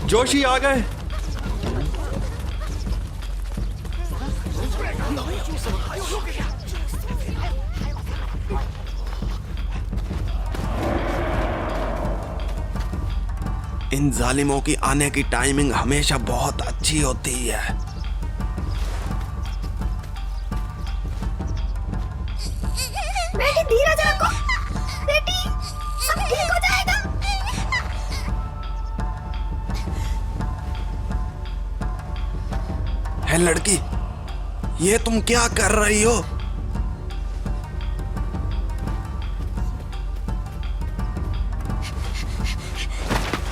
जोशी आ गए। इन जालिमों की आने की टाइमिंग हमेशा बहुत अच्छी होती है। बेटी धीरज रखो, बेटी सब ठीक हो जाएगा। है लड़की, ये तुम क्या कर रही हो?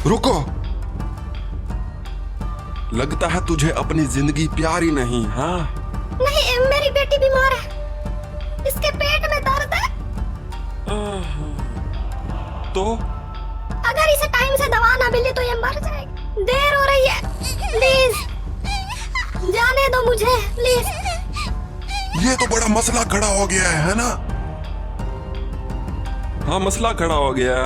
रुको, लगता है तुझे अपनी जिंदगी प्यारी नहीं। हाँ नहीं, मेरी बेटी बीमार है, इसके पेट में दर्द है। तो अगर इसे टाइम से दवा ना मिली तो ये मर जाएगी। देर हो रही है, प्लीज जाने दो मुझे, प्लीज। ये तो बड़ा मसला खड़ा हो गया है ना? हाँ, मसला खड़ा हो गया।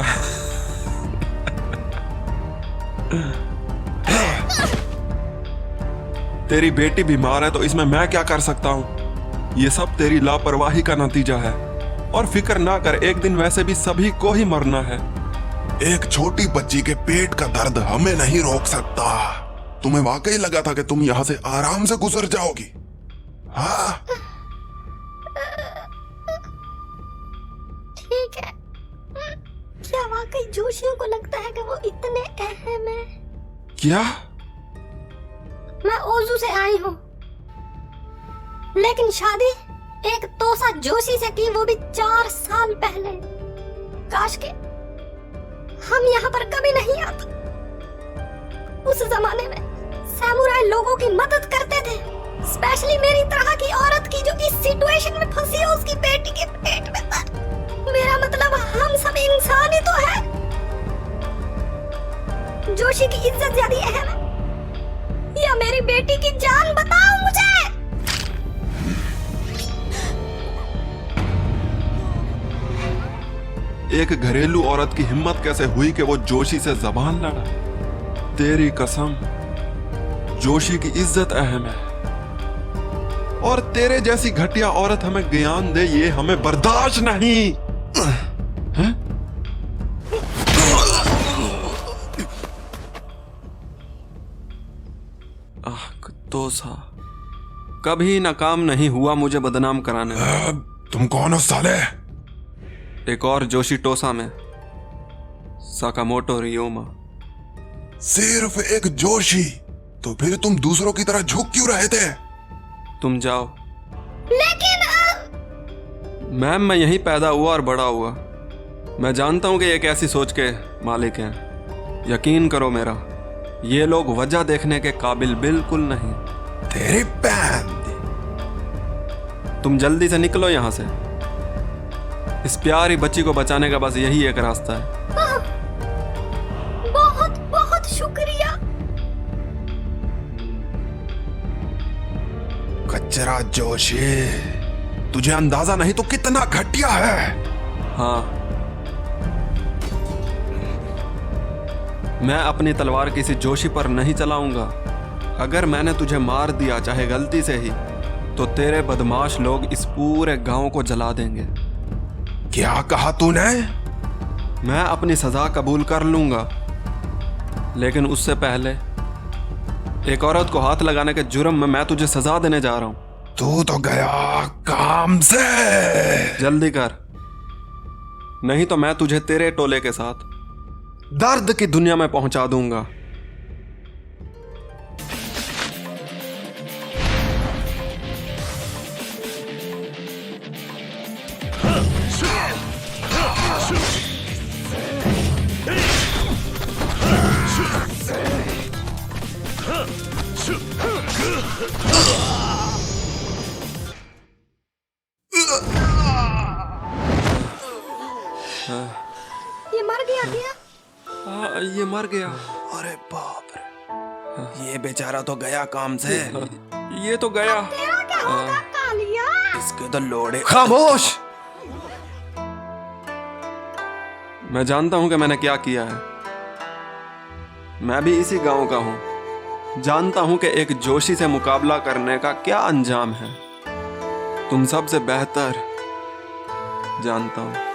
तेरी बेटी बीमार है तो इसमें मैं क्या कर सकता हूँ? ये सब तेरी लापरवाही का नतीजा है। और फिक्र ना कर, एक दिन वैसे भी सभी को ही मरना है। एक छोटी बच्ची के पेट का दर्द हमें नहीं रोक सकता। तुम्हें वाकई लगा था कि तुम यहाँ से आराम से गुजर जाओगी? हाँ, ठीक है। क्या वाकई जोशियों को लगता है कि वो इतने अहम है? क्या? मैं ओजू से आई हूँ, लेकिन शादी एक तोसा जोशी से की, वो भी 4 साल पहले। काश के हम यहाँ पर कभी नहीं आते। उस जमाने में सैमुराई लोगों की मदद करते थे, स्पेशली मेरी तरह की औरत की जो इस सिचुएशन में फंसी हो, उसकी बेटी के पेट में दर्द। मेरा मतलब हम सब इंसान ही तो है। जोशी की इज्जत ज्यादा अहम है या मेरी बेटी की जान? बताओ मुझे। एक घरेलू औरत की हिम्मत कैसे हुई कि वो जोशी से जबान लड़ा? तेरी कसम, जोशी की इज्जत अहम है और तेरे जैसी घटिया औरत हमें ज्ञान दे, ये हमें बर्दाश्त नहीं। हैं? तोसा, कभी नाकाम नहीं हुआ मुझे बदनाम कराने में। तुम कौन हो साले? एक और जोशी टोसा में, साकामोटो रियोमा। सिर्फ एक जोशी? तो फिर तुम दूसरों की तरह झुक क्यों रहे थे? तुम जाओ। लेकिन मैम, मैं यहीं पैदा हुआ और बड़ा हुआ। मैं जानता हूं कि एक ऐसी सोच के मालिक हैं। यकीन करो मेरा, ये लोग वजह देखने के काबिल बिल्कुल नहीं। तेरी बहन दी। तुम जल्दी से निकलो यहां से। इस प्यारी बच्ची को बचाने का बस यही एक रास्ता है। बहुत बहुत शुक्रिया। कचरा जोशी, तुझे अंदाजा नहीं तो कितना घटिया है। हाँ, मैं अपनी तलवार किसी जोशी पर नहीं चलाऊंगा। अगर मैंने तुझे मार दिया, चाहे गलती से ही, तो तेरे बदमाश लोग इस पूरे गांव को जला देंगे। क्या कहा तूने? मैं अपनी सजा कबूल कर लूंगा, लेकिन उससे पहले एक औरत को हाथ लगाने के जुर्म में मैं तुझे सजा देने जा रहा हूं। तू तो गया काम से। जल्दी कर, नहीं तो मैं तुझे तेरे टोले के साथ दर्द की दुनिया में पहुंचा दूंगा। ये मर गया क्या? ये मर गया। अरे बाप रे, ये बेचारा तो गया काम से। ये तो गया। तेरा क्या होगा कालिया? इसके तो लोड़े। खामोश! मैं जानता हूं कि मैंने क्या किया है, मैं भी इसी गांव का हूं। जानता हूं कि एक जोशी से मुकाबला करने का क्या अंजाम है। तुम सबसे बेहतर जानता हूं।